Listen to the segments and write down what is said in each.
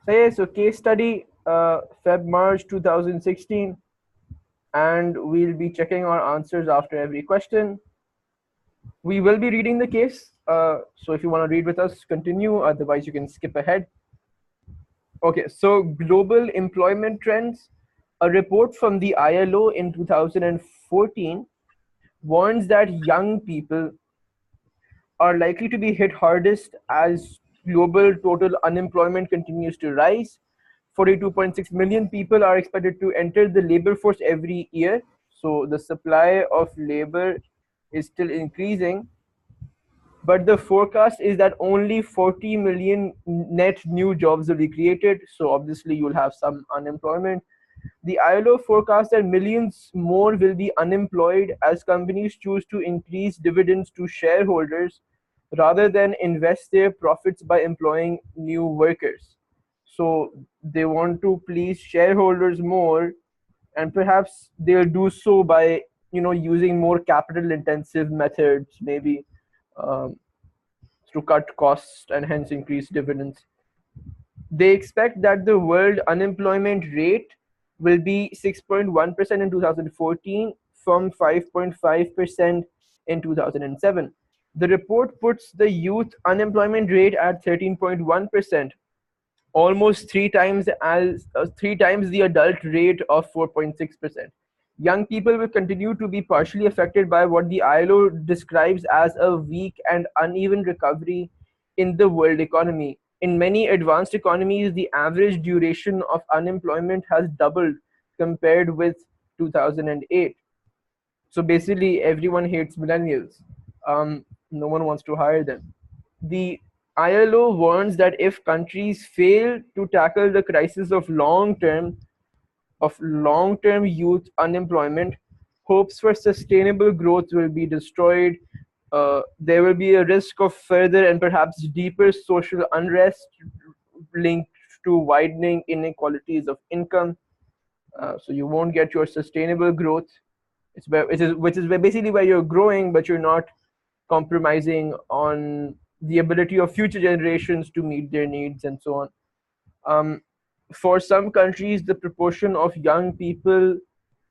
So case study, March 2016, and we'll be checking our answers after every question. We will be reading the case. So if you want to read with us, continue. Otherwise, you can skip ahead. Okay, so global employment trends. A report from the ILO in 2014 warns that young people are likely to be hit hardest as global total unemployment continues to rise. 42.6 million people are expected to enter the labor force every year. So the supply of labor is still increasing, but the forecast is that only 40 million net new jobs will be created. So obviously you'll have some unemployment. The ILO forecasts that millions more will be unemployed as companies choose to increase dividends to shareholders rather than invest their profits by employing new workers. So they want to please shareholders more, and perhaps they'll do so by using more capital intensive methods, maybe um, to cut costs and hence increase dividends. They expect that the world unemployment rate will be 6.1% in 2014 from 5.5% in 2007. The report puts the youth unemployment rate at 13.1%, almost three times the adult rate of 4.6%. Young people will continue to be partially affected by what the ILO describes as a weak and uneven recovery in the world economy. In many advanced economies, the average duration of unemployment has doubled compared with 2008. So basically, everyone hates millennials. No one wants to hire them. The ILO warns that if countries fail to tackle the crisis of long-term youth unemployment, hopes for sustainable growth will be destroyed. There will be a risk of further and perhaps deeper social unrest linked to widening inequalities of income. So you won't get your sustainable growth. Which is basically where you're growing, but you're not compromising on the ability of future generations to meet their needs and so on. Um, for some countries, the proportion of young people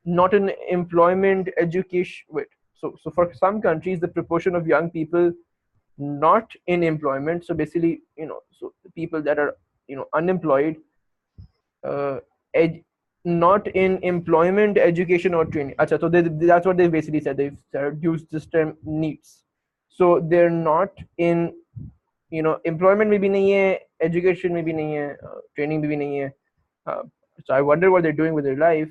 not in employment, education. Wait, so for some countries, the proportion of young people not in employment. So basically, so the people that are unemployed, uh, ed- not in employment, education, or training. Acha, so that's what they basically said. They've used this term needs. So they're not in employment में भी नहीं है, education में भी नहीं है, training में भी नहीं है. Uh, so I wonder what they're doing with their life.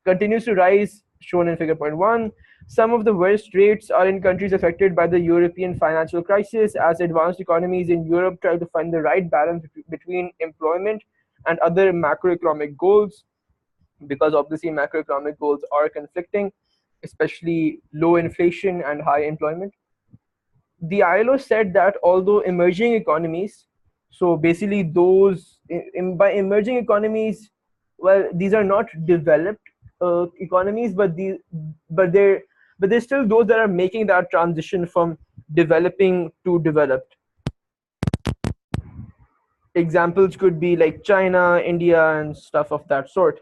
Continues to rise, shown in figure point one. Some of the worst rates are in countries affected by the European financial crisis, as advanced economies in Europe try to find the right balance between employment and other macroeconomic goals, because obviously macroeconomic goals are conflicting, especially low inflation and high employment. The ILO said that although emerging economies, so basically those by emerging economies, well, these are not developed economies, but there's still those that are making that transition from developing to developed. Examples could be like China, India, and stuff of that sort.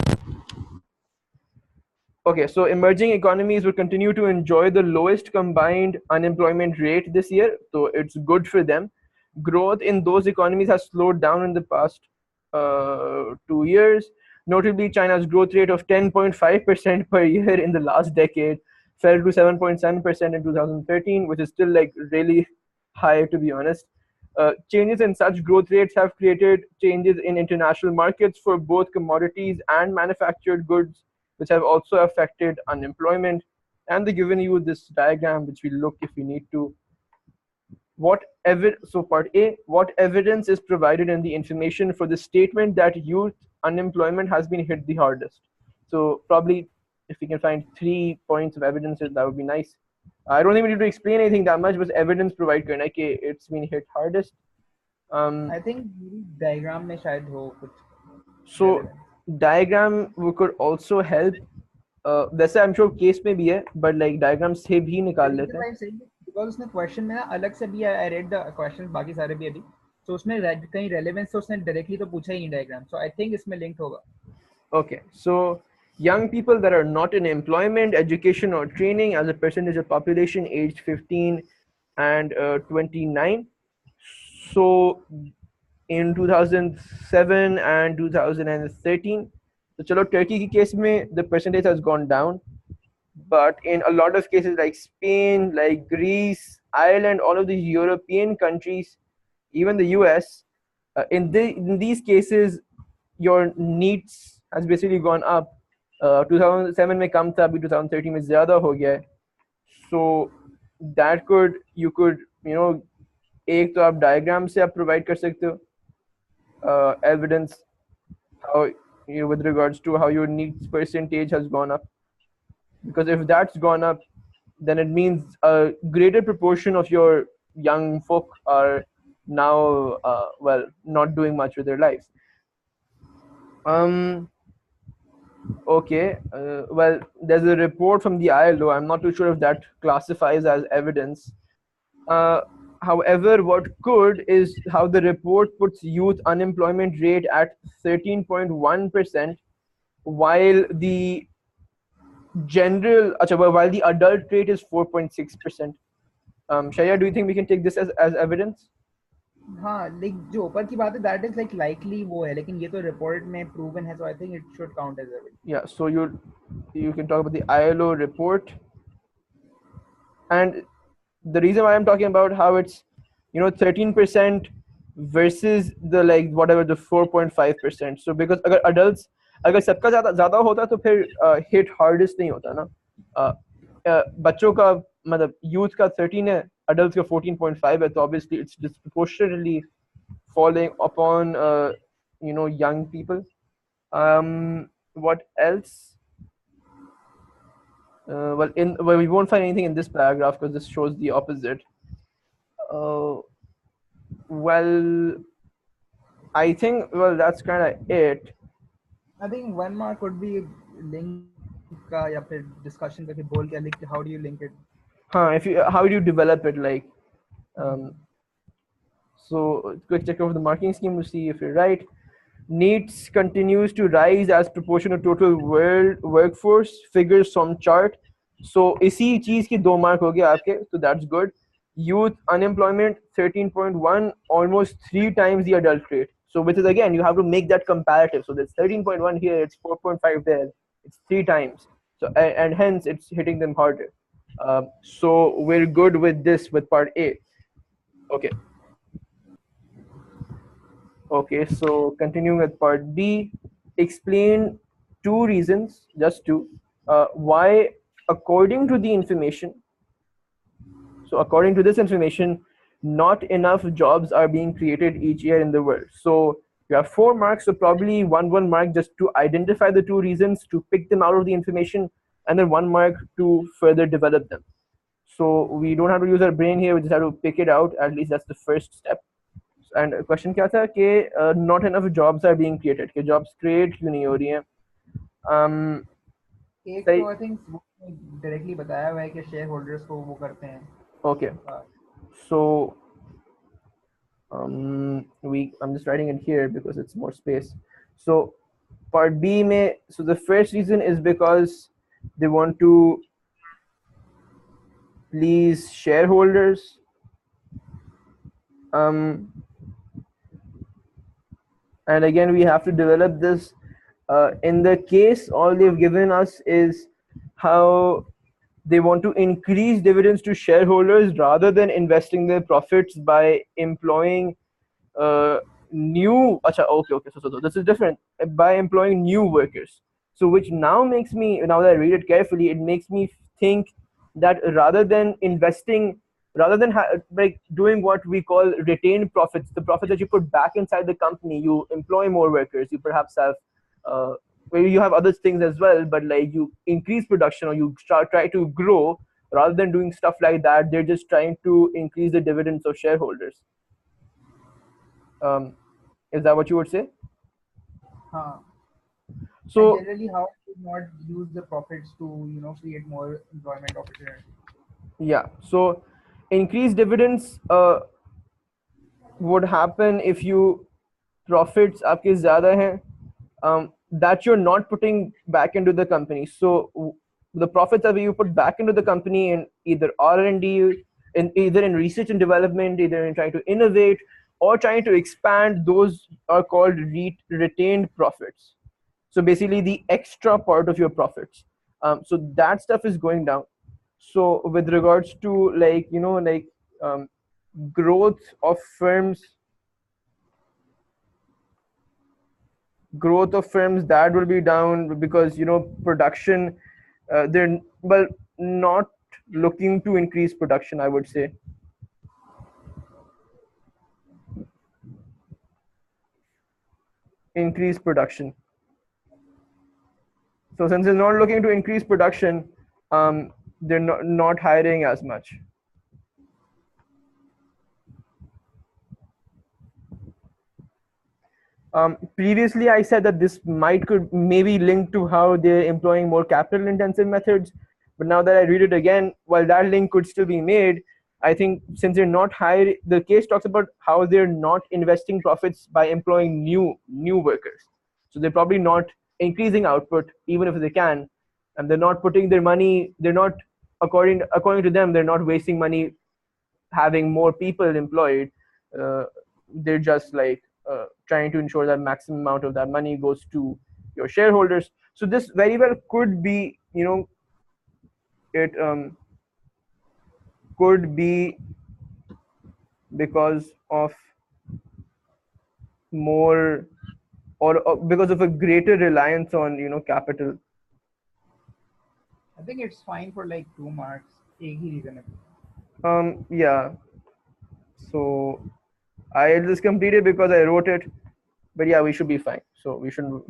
Okay, so emerging economies will continue to enjoy the lowest combined unemployment rate this year, so it's good for them. Growth in those economies has slowed down in the past 2 years. Notably, China's growth rate of 10.5% per year in the last decade fell to 7.7% in 2013, which is still like really high, to be honest. Changes in such growth rates have created changes in international markets for both commodities and manufactured goods, which have also affected unemployment. And they've given you this diagram, which we look if we need to. So part A, what evidence is provided in the information for the statement that youth unemployment has been hit the hardest? So probably if we can find 3 points of evidence, that would be nice. I don't think we need to explain anything that much, but evidence provide करना कि it's been hit hardest. I think diagram में शायद हो कुछ. So diagram could also help. वैसे I'm sure case में भी है, but like diagram से भी निकाल लेते हैं. Because उसने question में ना अलग से भी I read the questions बाकी सारे भी अभी. So उसमें कहीं relevance तो उसने directly तो पूछा ही नहीं diagram. So I think इसमें linked होगा. Okay, so young people that are not in employment, education, or training as a percentage of population aged 15 and 29. So in 2007 and 2013, so chalo Turkey ki case mein the percentage has gone down, but in a lot of cases like Spain, like Greece, Ireland, all of these European countries, even the US, in these cases, your needs has basically gone up. 2007 में कम था, अभी 2013 में ज़्यादा हो गया है. So that you could एक तो आप diagram से आप provide कर सकते हो evidence how with regards to how your needs percentage has gone up, because if that's gone up, then it means a greater proportion of your young folk are now not doing much with their lives. Okay, well, there's a report from the ILO. I'm not too sure if that classifies as evidence. However, what could is how the report puts youth unemployment rate at 13.1%, while the while the adult rate is 4.6%. Shaya, do you think we can take this as evidence? हाँ, like जो ऊपर की बात है that is like likely वो है, लेकिन ये तो report में proven है, so I think it should count as evidence. Yeah, so you can talk about the ILO report, and the reason why I'm talking about how it's 13% versus the like whatever the 4.5%. So because अगर adults अगर सबका ज़्यादा होता तो फिर hit hardest नहीं होता ना. बच्चों का मतलब youth का 13 है, adults का 14.5 है, तो obviously it's disproportionately falling upon young people. What else? Well, we won't find anything in this paragraph because this shows the opposite. Well, I think that's kind of it. I think 1 mark could be link का या फिर discussion करके बोल के like how do you link it? How do you develop it, like so quick check of the marking scheme to see if you're right. Needs continues to rise as proportion of total world workforce, figures from chart. So इसी चीज के 2 mark हो गए आपके, so that's good. Youth unemployment 13.1, almost 3 times the adult rate. So which is again you have to make that comparative. So there's 13.1 here, it's 4.5 there, it's 3 times. So and hence it's hitting them harder. So we're good with this with part A. Okay. Okay, so continuing with part B, explain 2 reasons, just 2, why, according to the information, so according to this information, not enough jobs are being created each year in the world. So you have 4 marks, so probably one mark just to identify the 2 reasons, to pick them out of the information, and then 1 mark to further develop them. So we don't have to use our brain here, we just have to pick it out. At least that's the first step. And question क्या था कि not enough jobs are being created, कि jobs create क्यों नहीं हो रही हैं. एक तो I think directly बताया हुआ है कि shareholders को वो करते हैं. Okay, so I'm just writing it here because it's more space. So part B में, so the first reason is because they want to please shareholders. And again we have to develop this. In the case, all they've given us is how they want to increase dividends to shareholders rather than investing their profits by employing new so this is different, by employing new workers. So which now makes me, now that I read it carefully, it makes me think that rather than investing, rather than like doing what we call retained profits, the profit that you put back inside the company, you employ more workers, you perhaps have where you have other things as well, but like you increase production or you try to grow. Rather than doing stuff like that, they're just trying to increase the dividends of shareholders. Is that what you would say? So and generally, how to not use the profits to create more employment opportunities. Yeah, so increased dividends would happen if you profits आपके ज़्यादा हैं, that you're not putting back into the company. So the profits that you put back into the company in either R&D, in either in research and development, either in trying to innovate or trying to expand, those are called retained profits. So basically the extra part of your profits. So that stuff is going down. So with regards to like um, growth of firms, that will be down because production, they're well not looking to increase production, I would say. Increase production. So since they're not looking to increase production, they're not hiring as much. Previously, I said that this might could maybe link to how they're employing more capital intensive methods. But now that I read it again, while that link could still be made, I think since they're not hiring, the case talks about how they're not investing profits by employing new workers. So they're probably not increasing output even if they can, and they're not putting their money. They're not according to them. They're not wasting money having more people employed. uh, they're just like trying to ensure that maximum amount of that money goes to your shareholders. So this very well could be, it could be because of more, or because of a greater reliance on capital. I think it's fine for like 2 marks. एक ही reason है. Yeah, so I just completed because I wrote it, but yeah, we should be fine. So we shouldn't.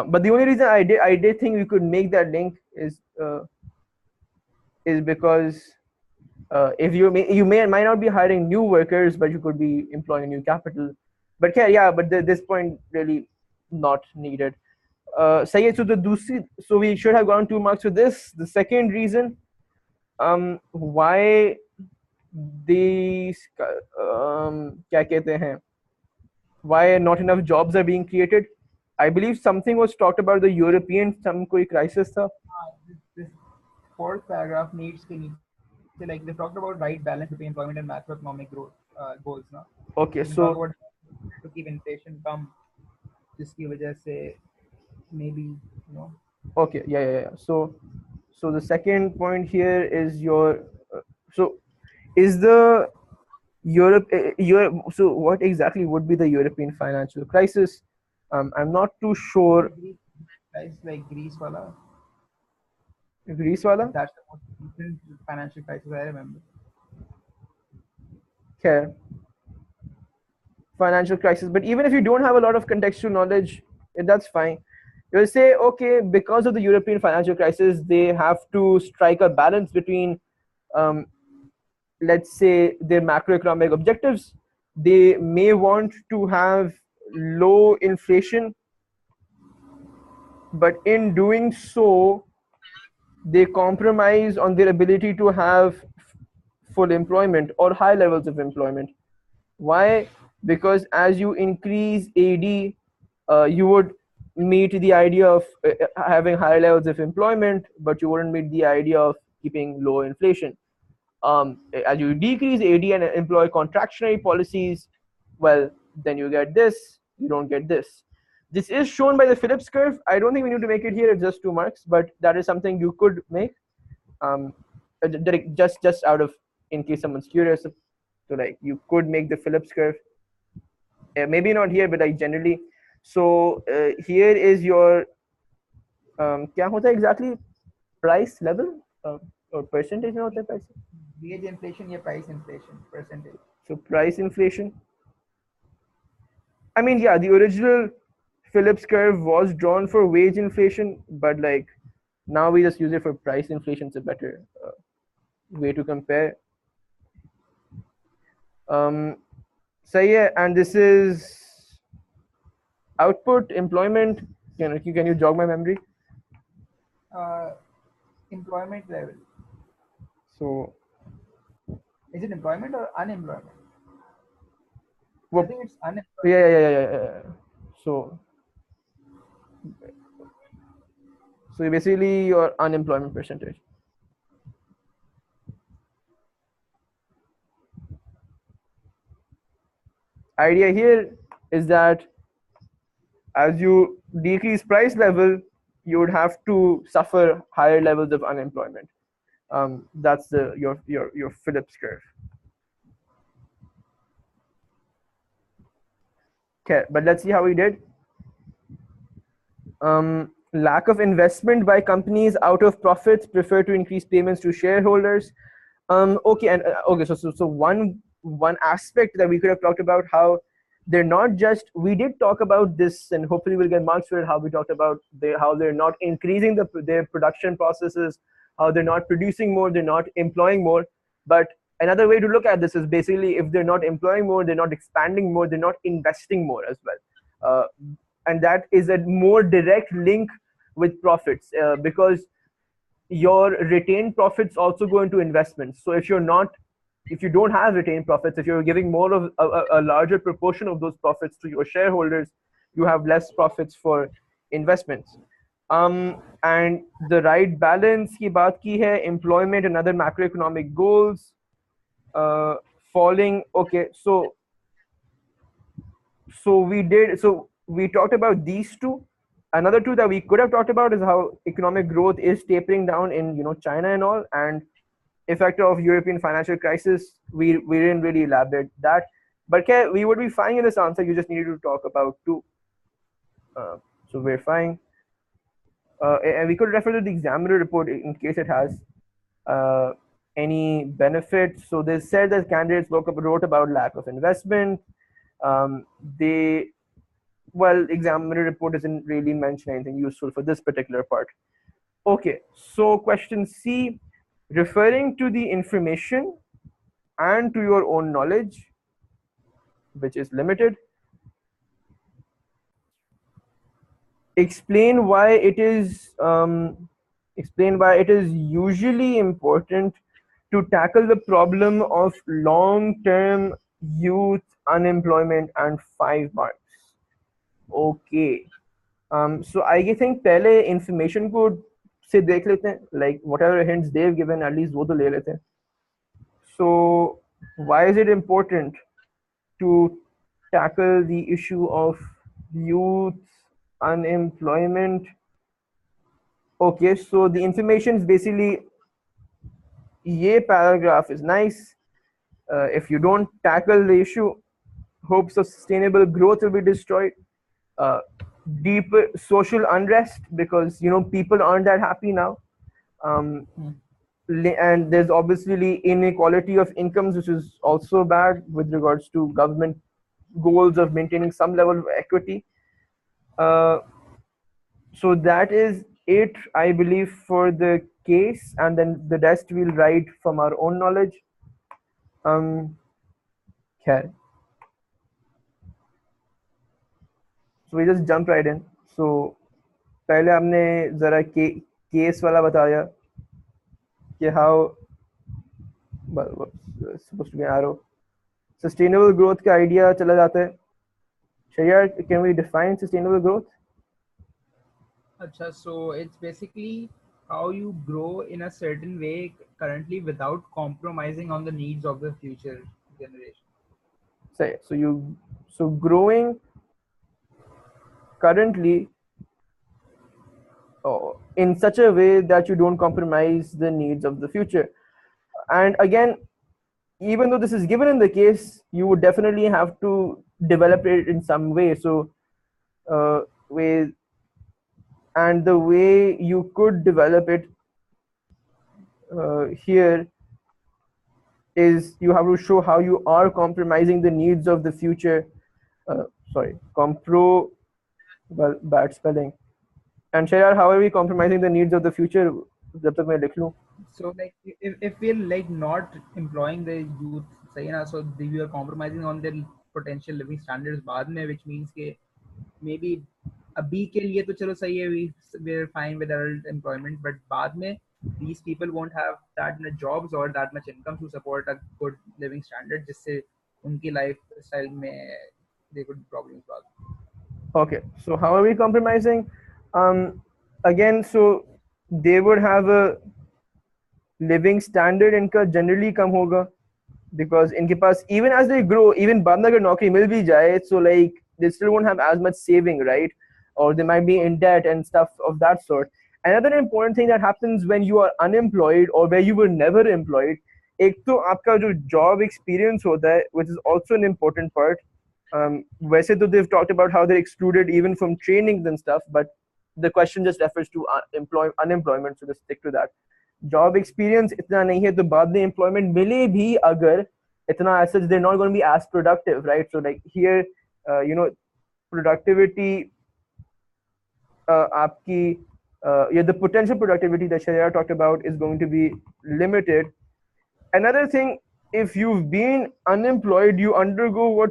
But the only reason I did think we could make that link is because if you may might not be hiring new workers, but you could be employing new capital. But yeah, but this point really not needed. Sayed, so we should have gotten 2 marks for this. The second reason, why these क्या कहते हैं, why not enough jobs are being created. I believe something was talked about the European some कोई crisis था. This fourth paragraph needs के नीचे like they talked about right balance between employment and macroeconomic growth goals ना. Okay, Then they talk so about to keep inflation कम जिसकी वजह से maybe okay, yeah. So the second point here is so is the so what exactly would be the European financial crisis? I'm not too sure. Greece guys like Greece wala. Greece wala. That's the most recent financial crisis I remember. Okay, financial crisis. But even if you don't have a lot of contextual knowledge, that's fine. You'll say, okay, because of the European financial crisis, they have to strike a balance between, um, let's say, their macroeconomic objectives. They may want to have low inflation, but in doing so, they compromise on their ability to have full employment or high levels of employment. Why? Because as you increase AD, you would meet the idea of having higher levels of employment, but you wouldn't meet the idea of keeping low inflation. As you decrease AD and employ contractionary policies, well, then you get this, you don't get this. This is shown by the Phillips curve. I don't think we need to make it here, it's just 2 marks, but that is something you could make. Um, just out of, in case someone's curious, so like you could make the Phillips curve. Maybe not here, but like generally. So here is your क्या होता है exactly price level or percentage में होता है price. Wage inflation या price inflation percentage. So price inflation. I mean, yeah, the original Phillips curve was drawn for wage inflation, but like now we just use it for price inflation. It's a better way to compare. So yeah, and this is output, employment. Can you jog my memory? Uh, Employment level. So Is it employment or unemployment? I Well, think it's unemployment. yeah. So basically your unemployment percentage. Idea here is that as you decrease price level, you would have to suffer higher levels of unemployment. That's the your Phillips curve. Okay, but let's see how we did. Lack of investment by companies out of profits prefer to increase payments to shareholders. Okay, and okay, so one aspect that we could have talked about, how they're not just, we did talk about this, and hopefully we'll get marks for it, how we talked about how they're not increasing their production processes, how they're not producing more, they're not employing more. But another way to look at this is basically, if they're not employing more, they're not expanding more, they're not investing more as well. And that is a more direct link with profits, because your retained profits also go into investments. So if you don't have retained profits, if you're giving more of a larger proportion of those profits to your shareholders, you have less profits for investments. And the right balance की बात की है, employment and other macroeconomic goals, uh, falling. Okay, so we talked about these two. Another two that we could have talked about is how economic growth is tapering down in China and all, and effect of European financial crisis. We didn't really elaborate that, but okay, we would be fine in this answer. You just needed to talk about two. uh, so we're fine. And we could refer to the examiner report in case it has uh, any benefits. So they said that candidates wrote about lack of investment. They Well, examiner report doesn't really mention anything useful for this particular part. Okay, so question C, referring to the information and to your own knowledge, which is limited, explain why it is usually important to tackle the problem of long-term youth unemployment, and 5 marks. Okay. So I think पहले information को से देख लेते हैं, like whatever hints they've given, at least वो तो ले लेते हैं. So why is it important to tackle the issue of youth unemployment? Okay, so the information is basically, ये paragraph is nice. If you don't tackle the issue, hopes of sustainable growth will be destroyed. Uh, Deep social unrest, because people aren't that happy now. Um, and there's obviously inequality of incomes, which is also bad with regards to government goals of maintaining some level of equity. Uh, so that is it, I believe, for the case, and then the rest we'll write from our own knowledge. Okay. So we just jump right in. So पहले हमने जरा case वाला बताया कि how, well, supposed to be arrow, sustainable growth का idea चला जाता है. Shayar, can we define sustainable growth? Acha, so it's basically how you grow in a certain way currently without compromising on the needs of the future generation. So growing currently, in such a way that you don't compromise the needs of the future. And again, even though this is given in the case, you would definitely have to develop it in some way. So with and the way you could develop it here is you have to show how you are compromising the needs of the future. Sorry, well, bad spelling. And Shayar, how are we compromising the needs of the future? जब तक मैं लिख लूं. So like if we're like not employing the youth, say na, so we are compromising on their potential living standards बाद में, which means कि maybe अभी के लिए तो चलो सही है, we're fine with our employment, but बाद में these people won't have that much jobs or that much income to support a good living standard, जिससे उनकी लाइफ स्टाइल में there could be problems बाद में. Okay, so how are we compromising? Again, so they would have a living standard इनका generally कम होगा because इनके पास even as they grow, even बाद में अगर नौकरी मिल भी जाए, so like they still won't have as much saving, right? Or they might be in debt and stuff of that sort. Another important thing that happens when you are unemployed or where you were never employed, एक तो आपका जो job experience होता है, which is also an important part. वैसे तो they've talked about how they're excluded even from trainings and stuff, but the question just refers to unemployment, so just stick to that. Job experience इतना नहीं है तो बाद में employment मिले भी अगर इतना as such they're not going to be as productive, right? So like here, productivity आपकी the potential productivity that Sharia talked about is going to be limited. Another thing, if you've been unemployed, you undergo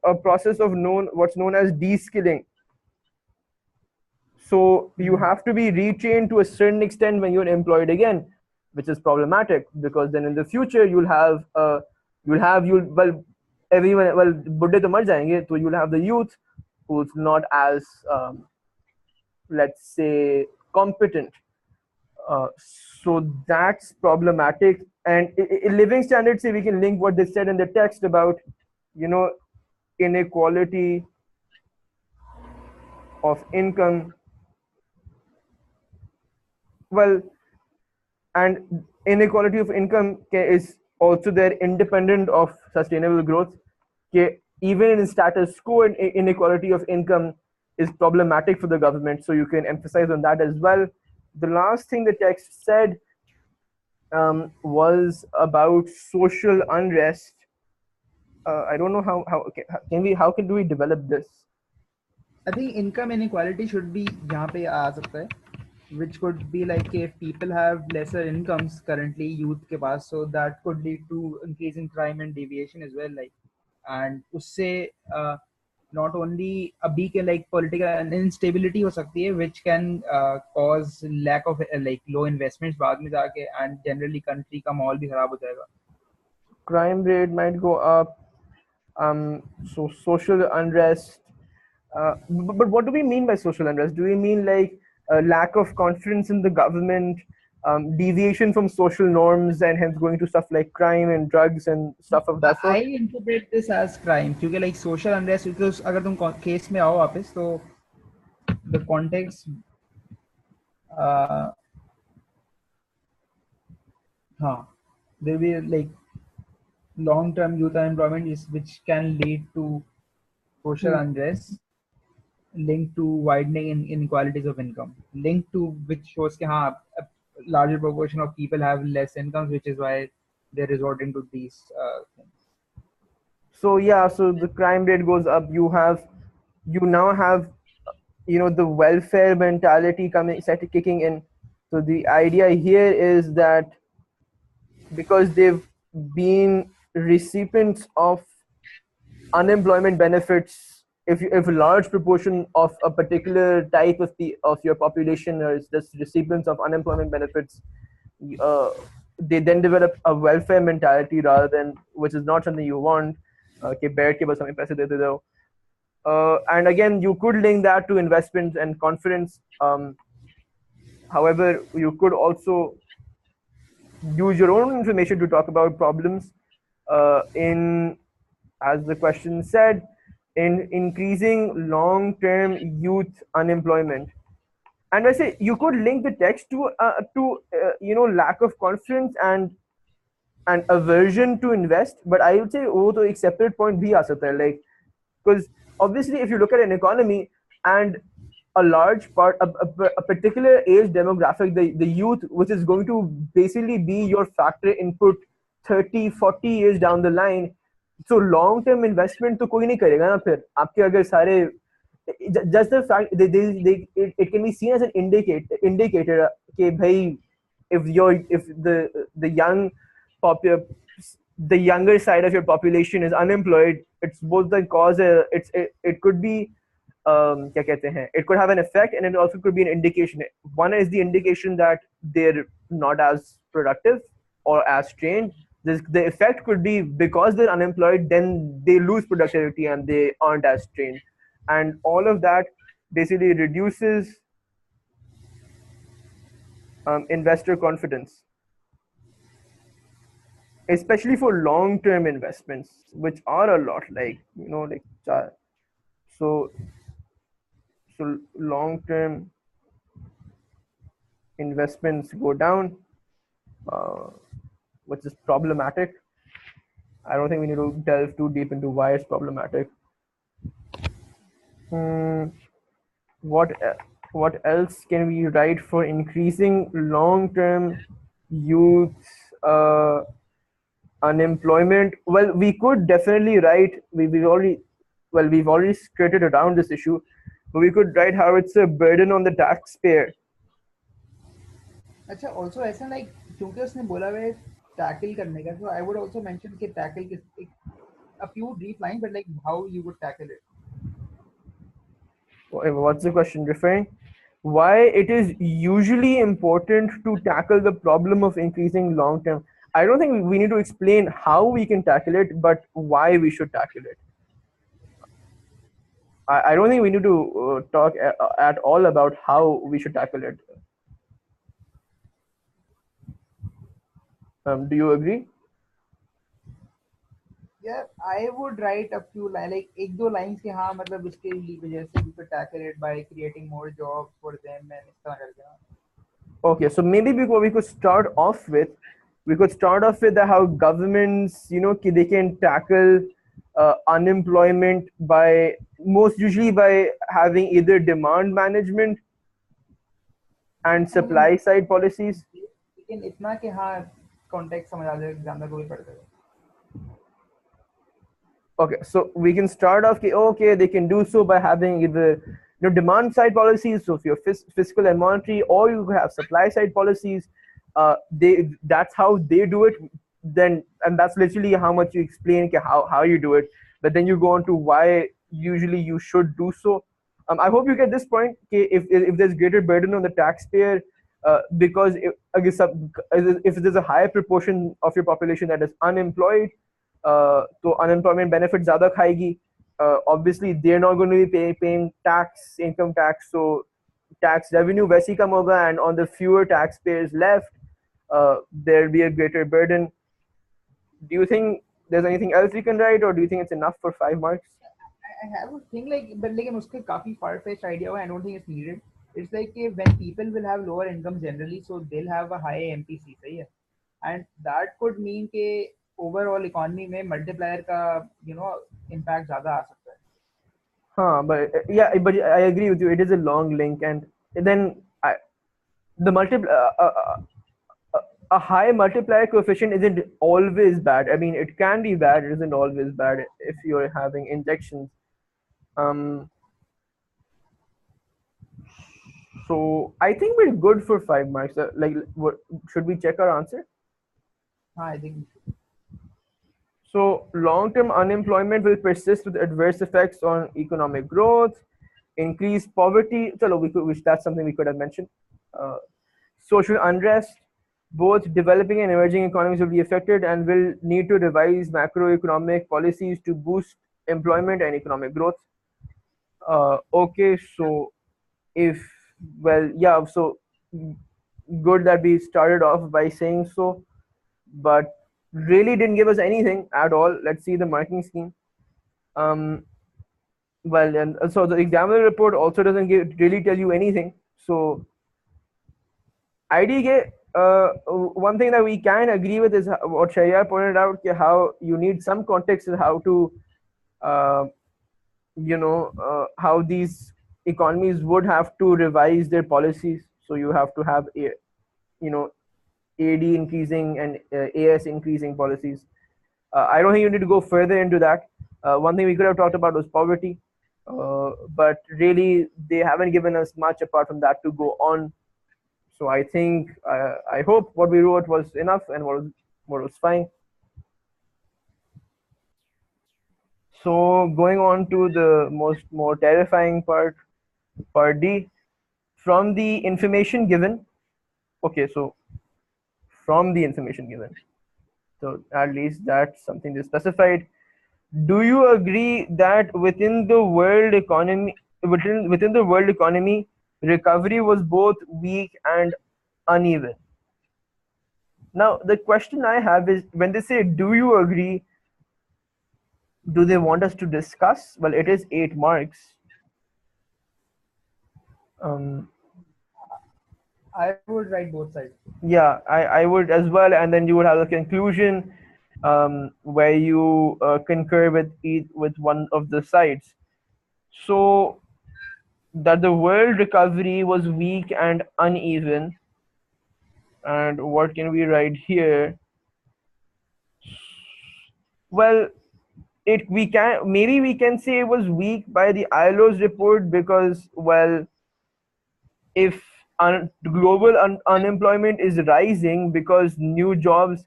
a process of what's known as de-skilling. So you have to be retrained to a certain extent when you're employed again, which is problematic because then in the future you'll everyone बुड्ढे तो मर जाएंगे, so you'll have the youth who's not as let's say competent. So that's problematic. And in living standards, say we can link what they said in the text about, inequality of income. Well, and inequality of income is also there independent of sustainable growth. Even in status quo, inequality of income is problematic for the government. So you can emphasize on that as well. The last thing the text said was about social unrest. I don't know how can we develop this? I think income inequality should be यहाँ पे आ सकता है, which could be like if people have lesser incomes currently youth के पास, so that could lead to increase in crime and deviation as well, like, and उससे not only अभी के like political instability हो सकती है which can cause lack of like low investments बाद में जाके, and generally country का माहौल भी खराब हो जाएगा. Crime rate might go up. So social unrest. But what do we mean by social unrest? Do we mean like a lack of confidence in the government, deviation from social norms, and hence going to stuff like crime and drugs and stuff of that sort? I interpret this as crime क्योंकि like social unrest, because अगर तुम case में आओ वापस तो the context there will be like long-term youth unemployment which can lead to social unrest linked to widening inequalities of income, linked to which shows that a larger proportion of people have less incomes, which is why they're resorting to these things. So yeah, so the crime rate goes up. You now have the welfare mentality kicking in. So the idea here is that because they've been recipients of unemployment benefits, if a large proportion of a particular type of your population is just recipients of unemployment benefits, they then develop a welfare mentality rather than, which is not something you want. कि बैठ के बस हमें पैसे देते जाओ. And again, you could link that to investments and confidence. However, you could also use your own information to talk about problems in, as the question said, in increasing long-term youth unemployment. And I say you could link the text to lack of confidence and aversion to invest, but I would say वो तो एक separate point भी आ सकता है, like, because obviously if you look at an economy and a large part, a particular age demographic, the youth, which is going to basically be your factor input 30-40 years down the line, so long term investment तो कोई नहीं करेगा ना फिर आपके अगर सारे, just the fact it can be seen as an indicator कि भाई if the younger side of your population is unemployed, it's both the cause, it could be क्या कहते हैं, it could have an effect and it also could be an indication. One is the indication that they're not as productive or as trained, The effect could be because they're unemployed, then they lose productivity and they aren't as trained, and all of that basically reduces investor confidence, especially for long-term investments, which are a lot, like so long-term investments go down, uh, which is problematic. I don't think we need to delve too deep into why it's problematic. Hmm, what what else can we write for increasing long-term youth unemployment? Well, we could definitely write. We've already skirted around this issue, but we could write how it's a burden on the taxpayer. अच्छा also ऐसा like क्योंकि उसने बोला है tackle करने का, so I would also mention कि tackle किस a few brief lines, but like how you would tackle it. What's the question referring? Why it is usually important to tackle the problem of increasing long term. I don't think we need to explain how we can tackle it, but why we should tackle it. I don't think we need to talk at all about how we should tackle it. Do you agree? Yeah, I would write a few line like एक दो lines के हाँ मतलब उसके वजह से we could tackle it by creating more jobs for them and इस तरह करके हाँ. Okay, so maybe before we could start off with how governments, they can tackle unemployment by most usually by having either demand management and लेकिन supply side policies. इतना कि हाँ context समझ आ जाए एग्जाम को भी पढ़ कर. Okay, so we can start off. Okay, they can do so by having either demand side policies, so if you're fiscal and monetary, or you have supply side policies. That's how they do it. Then and that's literally how much you explain how you do it. But then you go on to why usually you should do so. I hope you get this point. Okay, if there's greater burden on the taxpayer, because I guess if there's a higher proportion of your population that is unemployed, तो unemployment benefit ज़्यादा खाएगी. Obviously they're not going to be paying tax, income tax, so tax revenue वैसे ही कम होगा, and on the fewer taxpayers left, there'll be a greater burden. Do you think there's anything else we can write, or do you think it's enough for 5 marks? I have a thing like but लेकिन उसके काफी far fetched idea हुआ. I don't think it's needed. It's like कि when people will have lower income generally, so they'll have a high MPC, सही है, and that could mean कि overall economy में multiplier का impact ज़्यादा आ सकता है. Huh, but yeah, but I agree with you. It is a long link, and then the a high multiplier coefficient isn't always bad. I mean, it can be bad. It isn't always bad if you're having injections. Um, so I think we're good for 5 marks. Like, what, should we check our answer? हाँ, I think So long-term unemployment will persist with adverse effects on economic growth, increased poverty. Chalo, which that's something we could have mentioned. Uh, Social unrest. Both developing and emerging economies will be affected and will need to revise macroeconomic policies to boost employment and economic growth. Okay, so if yeah, so good that we started off by saying so, but really didn't give us anything at all. Let's see the marking scheme. Um, and so the examiner report also doesn't really tell you anything. So IDK, one thing that we can agree with is what Sharia pointed out, how you need some context in how to, uh, how these economies would have to revise their policies. So you have to have you know, AD increasing and AS increasing policies. I don't think you need to go further into that. One thing we could have talked about was poverty, but really they haven't given us much apart from that to go on. So I think I hope what we wrote was enough and what was fine. So going on to the more terrifying part D, from the information given. Okay, so from the information given. So at least that's something they specified. Do you agree that within the world economy, recovery was both weak and uneven? Now, the question I have is, when they say, "Do you agree?" do they want us to discuss? Well, it is 8 marks. Um, I would write both sides. yeah, I would as well, and then you would have a conclusion where you concur with one of the sides. So that the world recovery was weak and uneven. And what can we write here? Well, it we can maybe we can say it was weak by the ILO's report because, well, if global unemployment is rising because new jobs,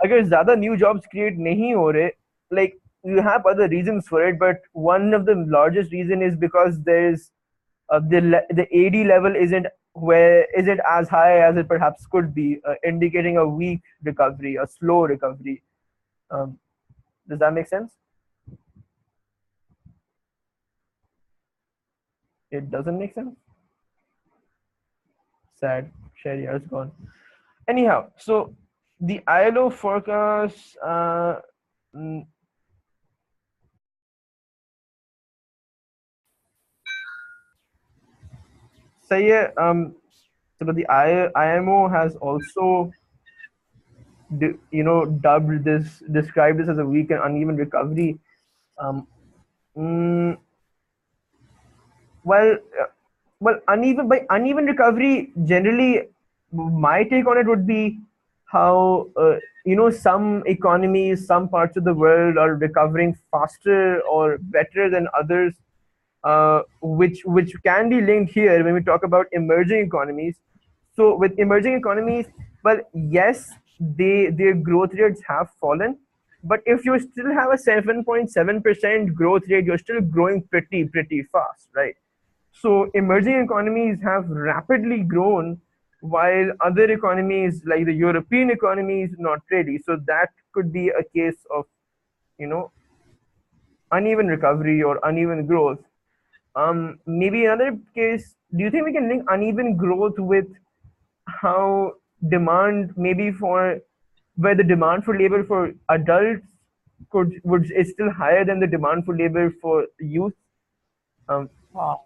अगर ज़्यादा new jobs create नहीं हो रहे, like, you have other reasons for it, but one of the largest reason is because there's the AD level isn't as high as it perhaps could be, indicating a weak recovery, a slow recovery. Um, does that make sense? It doesn't make sense. Sad. Sharia is gone. Anyhow, so the ILO forecast. Mm, सही है. So the IMO has also, described this as a weak and uneven recovery. Um, mm, well, uneven, by uneven recovery, generally, my take on it would be how, some economies, some parts of the world are recovering faster or better than others, which can be linked here when we talk about emerging economies. So with emerging economies, well, yes, their growth rates have fallen, but if you still have a 7.7% growth rate, you're still growing pretty fast, right? So emerging economies have rapidly grown, while other economies like the European economies not really. So that could be a case of, you know uneven recovery or uneven growth. Maybe another case. Do you think we can link uneven growth with how demand, maybe for where the demand for labor for adults would is still higher than the demand for labor for youth? Um, Ah,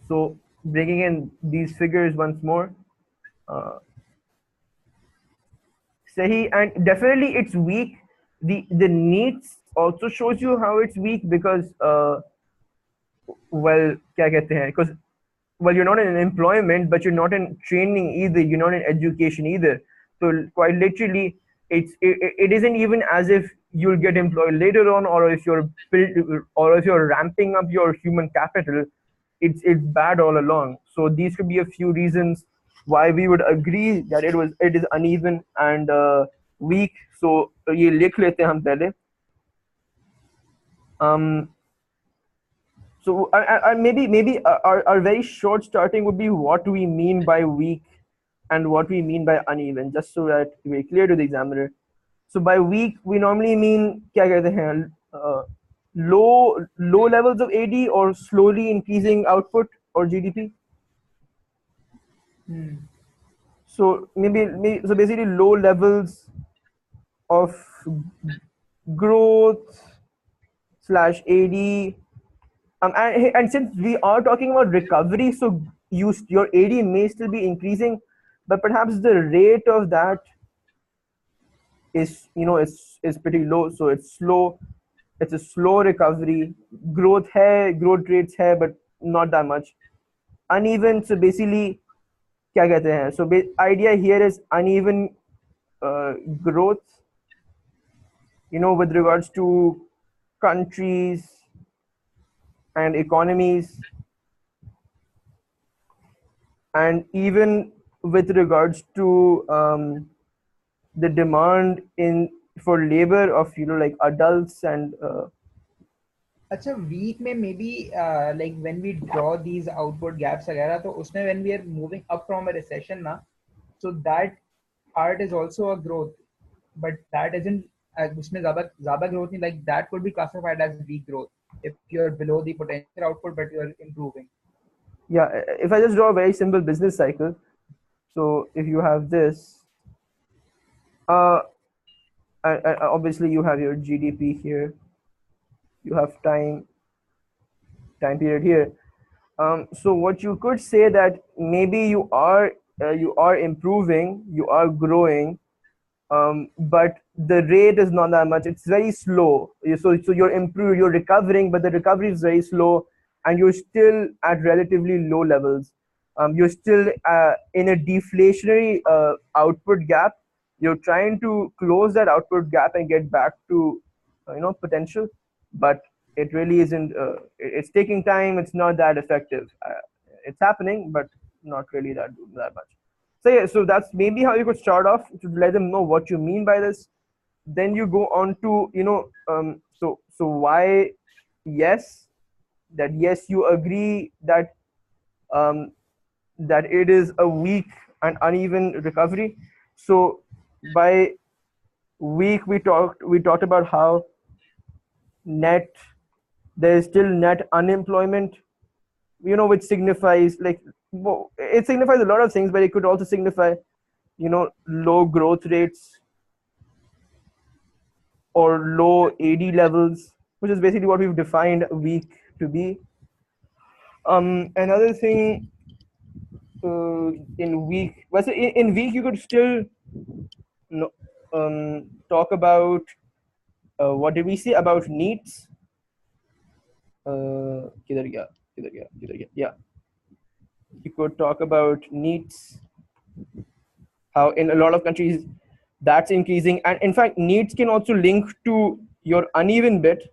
so bringing in these figures once more, uh, Sahi, and definitely it's weak. The needs also shows you how it's weak because, well, क्या कहते हैं? Because, well, you're not in employment, but you're not in training either. You're not in education either. So quite literally, it isn't even as if you'll get employed later on, or if you're or if you're ramping up your human capital. It's bad all along. So these could be a few reasons why we would agree that it is uneven and weak. So ये लिख लेते हैं हम पहले. Um, So maybe our very short starting would be what we mean by weak and what we mean by uneven, just so that we're clear to the examiner. So by weak, we normally mean क्या कहते हैं, low levels of AD or slowly increasing output or GDP. hmm. So so basically low levels of growth slash AD. And since we are talking about recovery, so your AD may still be increasing, but perhaps the rate of that is pretty low. So it's slow. It's a slow recovery. Growth rates hai, but not that much. Uneven. So basically, क्या कहते हैं? So idea here is uneven growth. With regards to countries and economies, and even with regards to the demand in for labor of like adults and अच्छा week में maybe like when we draw these output gaps वगैरह तो उसमें when we are moving up from a recession ना so that part is also a growth but that isn't उसमें ज़्यादा growth नहीं, like that could be classified as weak growth if you're below the potential output but you're improving. Yeah, if I just draw a very simple business cycle, so if you have this, uh, obviously you have your GDP here, you have time period here. So what you could say that maybe you are improving, you are growing, but the rate is not that much. It's very slow. So you're improving, you're recovering, but the recovery is very slow, and you're still at relatively low levels. You're still in a deflationary output gap. You're trying to close that output gap and get back to potential, but it really isn't. It's taking time. It's not that effective. It's happening, but not really that much. So yeah, so that's maybe how you could start off to let them know what you mean by this. Then you go on to so why yes, that yes you agree um, that it is a weak and uneven recovery. So by weak we talked about how net there is still net unemployment, which signifies like, well, it signifies a lot of things, but it could also signify low growth rates or low AD levels, which is basically what we've defined weak to be. Another thing, in weak, well, so in weak you could still talk about what did we say about needs? किधर गया yeah, you could talk about needs, how in a lot of countries that's increasing, and in fact needs can also link to your uneven bit.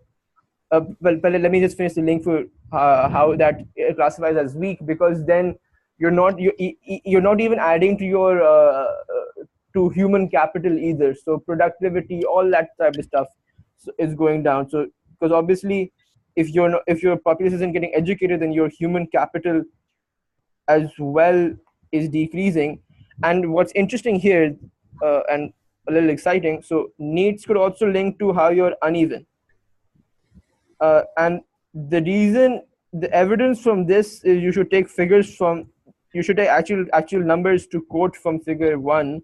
Well, let me just finish the link for how that classifies as weak, because then you're not even adding to your to human capital either. So productivity, all that type of stuff is going down. So because obviously, if your populace isn't getting educated, then your human capital as well is decreasing. And what's interesting here, and a little exciting, so needs could also link to how you're uneven. And the evidence from this is you should take actual numbers to quote from figure 1,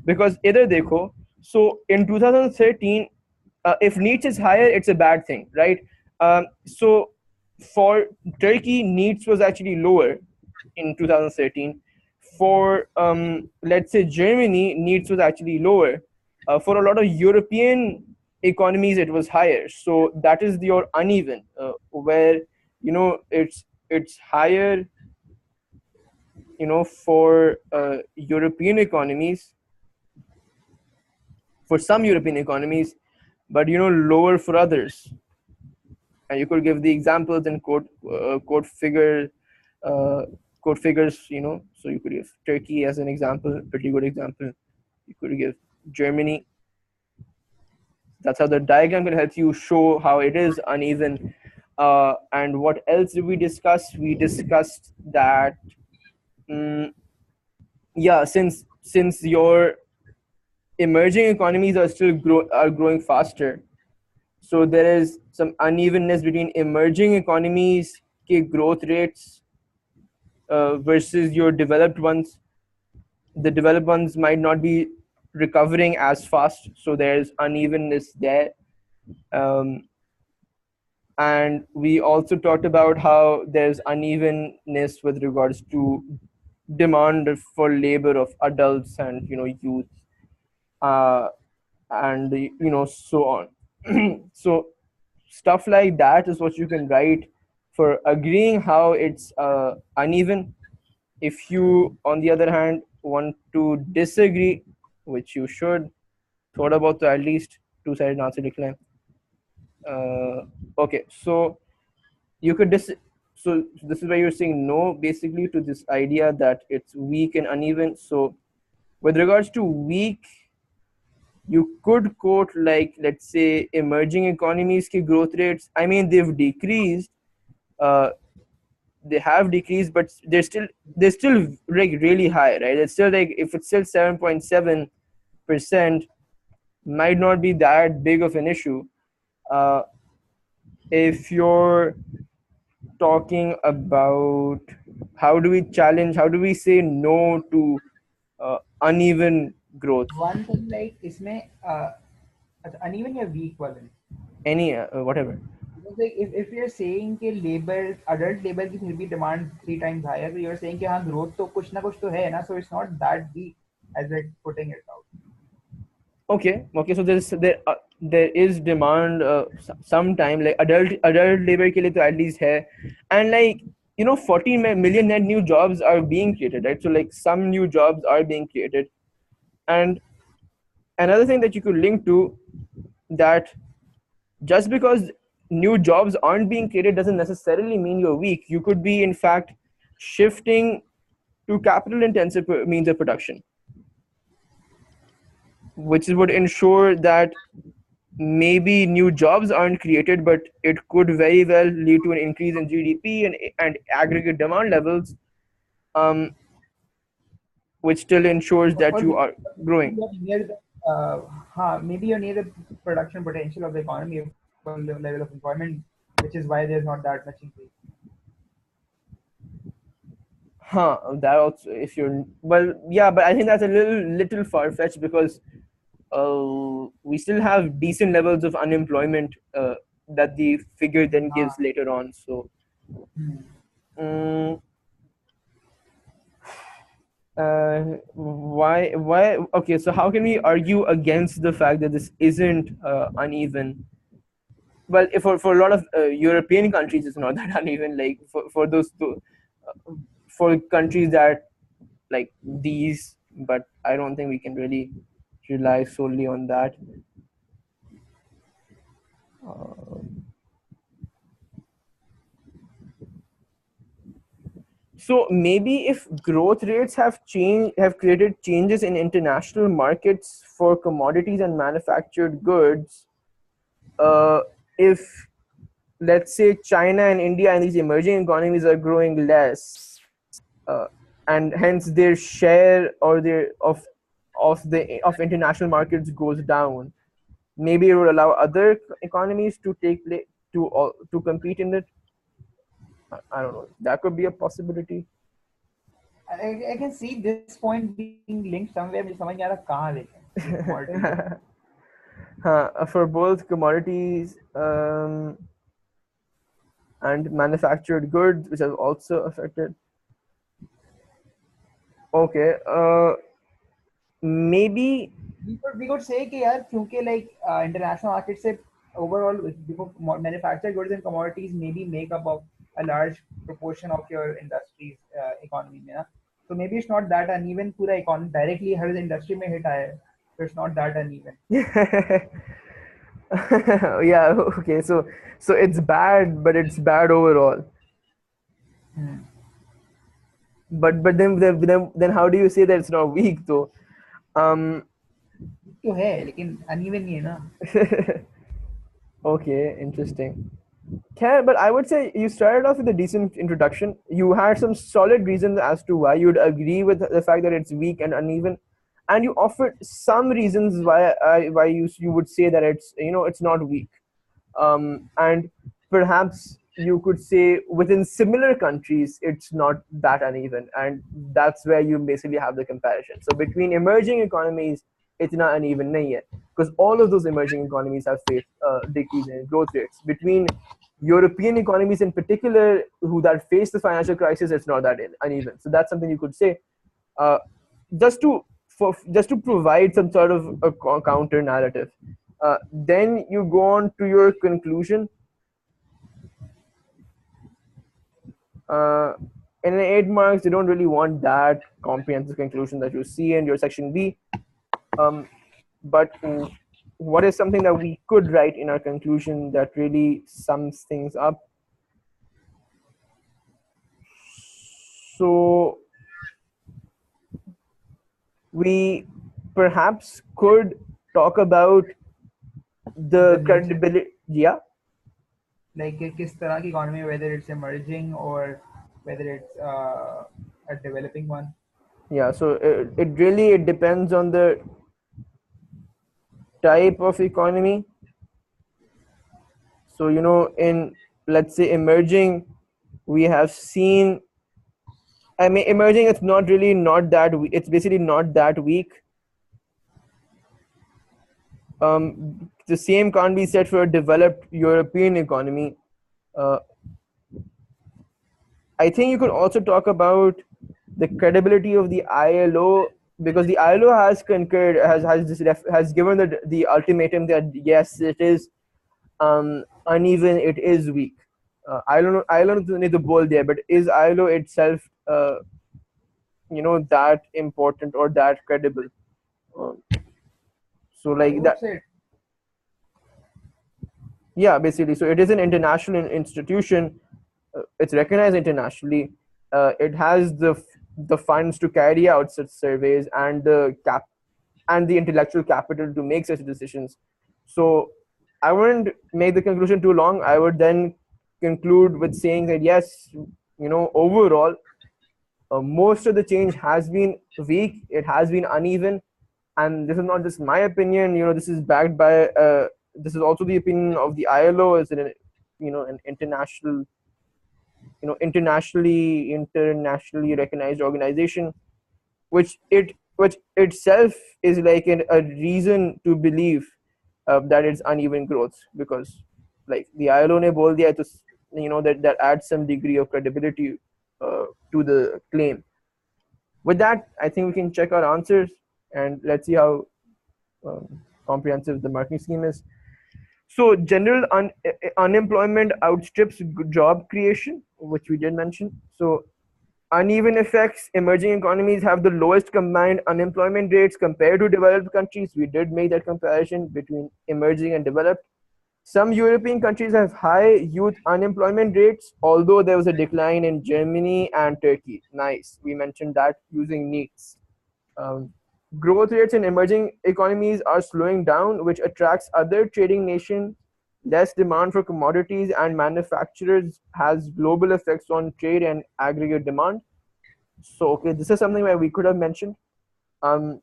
because either dekho, so in 2013, if needs is higher, it's a bad thing, right? So for Turkey, needs was actually lower in 2013. For let's say Germany, needs was actually lower. For a lot of European economies, it was higher. So that is your uneven, where it's higher, for European economies, for some European economies, but lower for others. And you could give the examples and quote uh, figures. So you could give Turkey as an example, pretty good example. You could give Germany. That's how the diagram can help you show how it is uneven. And what else did we discuss? We discussed that, yeah, since your emerging economies are growing faster, so there is some unevenness between emerging economies growth rates versus your developed ones. The developed ones might not be recovering as fast, so there's unevenness there. um, and we also talked about how there's unevenness with regards to demand for labor of adults and youth, uh, and so on. So stuff like that is what you can write for agreeing how it's uneven. If you, on the other hand, want to disagree, which you should, thought about at least two-sided answer decline. Okay, so you could so this is where you're saying no basically to this idea that it's weak and uneven. So with regards to weak, you could quote, like, let's say emerging economies ki growth rates, I mean they've decreased, uh, they have decreased, but they're still like really high, right? It's still like, if it's still 7.7%, might not be that big of an issue. Uh, if you're talking about how do we say no to uneven growth, one thing like इसमें uneven या weak वाले any whatever. because like if you're saying कि labor adult labor की फिर भी demand 3 times higher तो you're saying कि हाँ growth तो कुछ ना कुछ तो है ना so it's not that weak as it putting it out. Okay, so there is demand sometime, like adult labor के लिए तो at least है, and like 14 million net new jobs are being created, right? So like some new jobs are being created. And another thing that you could link to, that just because new jobs aren't being created doesn't necessarily mean you're weak. You could be in fact shifting to capital intensive means of production, which would ensure that maybe new jobs aren't created, but it could very well lead to an increase in GDP and aggregate demand levels, um, which still ensures that you are growing. You're near the maybe you're near the production potential of the economy for level of employment, which is why there's not that much increase. That also, if you're well, yeah, but I think that's a little far fetched, because we still have decent levels of unemployment that the figure then gives later on. So, um, why? Okay, so how can we argue against the fact that this isn't uneven? Well, if for a lot of European countries, it's not that uneven. Like for those two, for countries that like these, but I don't think we can really rely solely on that. So maybe if growth rates have created changes in international markets for commodities and manufactured goods, if let's say China and India and these emerging economies are growing less, and hence their share or their of international markets goes down, maybe it would allow other economies to to compete in it. I don't know. That could be a possibility. I can see this point being linked somewhere. मुझे समझ नहीं आ रहा कहाँ लेकिन commodities. For both commodities and manufactured goods, which have also affected. Okay, maybe. We could say कि यार क्योंकि like international market से overall manufactured goods and commodities maybe make up of a large proportion of your industry's economy में ना so maybe it's not that uneven पूरा economy directly हर industry में hit आया है so it's not that uneven. Yeah, okay, so it's bad, but it's bad overall. But then how do you say that it's not weak though? तो है लेकिन uneven नहीं है ना. Okay, interesting. But I would say you started off with a decent introduction. You had some solid reasons as to why you'd agree with the fact that it's weak and uneven, and you offered some reasons why you would say that it's not weak. And perhaps you could say within similar countries it's not that uneven, and that's where you basically have the comparison. So between emerging economies, it's not uneven nahi hai, because all of those emerging economies have faced decrease in growth rates. Between European economies in particular, who that faced the financial crisis, it's not that uneven. So that's something you could say, uh, just to provide some sort of a counter narrative. Then you go on to your conclusion. In an 8 marks, you don't really want that comprehensive conclusion that you see in your section B. But what is something that we could write in our conclusion that really sums things up? So we perhaps could talk about the credibility. Yeah. Like किस तरह की economy whether it's emerging or whether it's a developing one. Yeah, so it really depends on the type of economy. So, in, let's say, emerging, we have seen, I mean, emerging, it's not really not that, it's basically not that weak. The same can't be said for a developed European economy. Uh, I think you could also talk about the credibility of the ILO, because the ILO has concurred, has given the ultimatum that yes, it is uneven, it is weak. ILO doesn't need the bold there, but is ILO itself, that important or that credible? Um, so I like would that, say yeah, basically. So it is an international institution. It's recognized internationally. It has the funds to carry out such surveys and the intellectual capital to make such decisions. So I wouldn't make the conclusion too long. I would then conclude with saying that yes, overall, most of the change has been weak. It has been uneven, and this is not just my opinion. This is backed by. This is also the opinion of the ILO, as an internationally recognized organization, which itself is like a reason to believe that it's uneven growth, because like the ILO ne bol diya, to that adds some degree of credibility to the claim. With that, I think we can check our answers and let's see how comprehensive the marking scheme is. So general unemployment outstrips job creation, which we did mention. So uneven effects, emerging economies have the lowest combined unemployment rates compared to developed countries. We did make that comparison between emerging and developed. Some European countries have high youth unemployment rates, although there was a decline in Germany and Turkey. Nice. We mentioned that using needs. Um, Growth rates in emerging economies are slowing down, which attracts other trading nations. Less demand for commodities and manufacturers has global effects on trade and aggregate demand. So, okay, this is something where we could have mentioned um,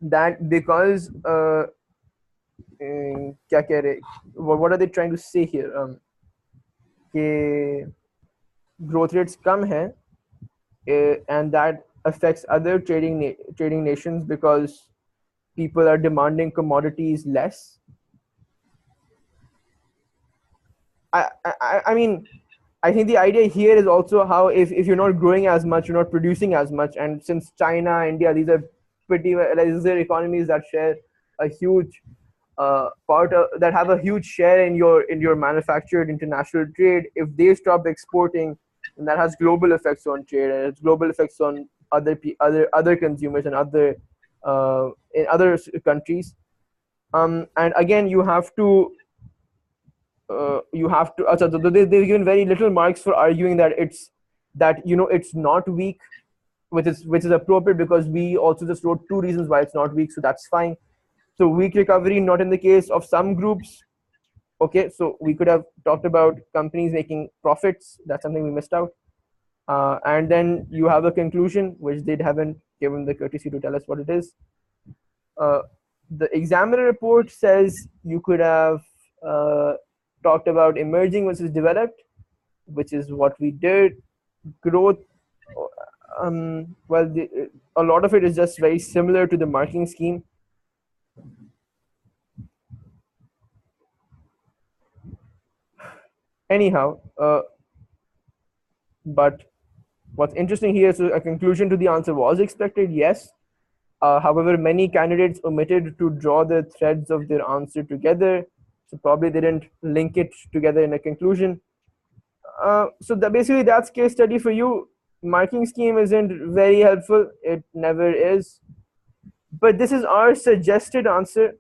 that because क्या कह रहे, what are they trying to say here? कि growth rates कम हैं, and that affects other trading nations because people are demanding commodities less. I mean, I think the idea here is also how if you're not growing as much, you're not producing as much, and since China, India, these are these are economies that share a huge that have a huge share in your manufactured international trade. If they stop exporting, then that has global effects on trade, and it's global effects on other consumers and in other countries. And again, so they've given very little marks for arguing that it's not weak, which is appropriate, because we also just wrote two reasons why it's not weak, so that's fine. So weak recovery not in the case of some groups. Okay, so we could have talked about companies making profits. That's something we missed out. And then you have a conclusion, which they haven't given the courtesy to tell us what it is. uh, the examiner report says you could have uh, talked about emerging versus developed, which is what we did. Growth, well, a lot of it is just very similar to the marking scheme. Anyhow, but what's interesting here is a conclusion to the answer was expected, yes. However, many candidates omitted to draw the threads of their answer together, so probably they didn't link it together in a conclusion. So basically, that's case study for you. Marking scheme isn't very helpful. It never is. But this is our suggested answer.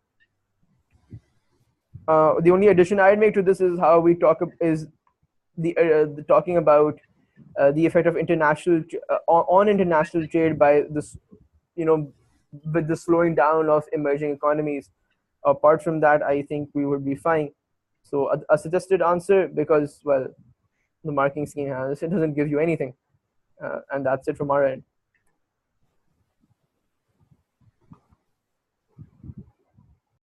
The only addition I'd make to this is how we the talking about the effect of on international trade by this, you know, with the slowing down of emerging economies. Apart from that, I think we would be fine. So a suggested answer, because well, the marking scheme it doesn't give you anything, and that's it from our end.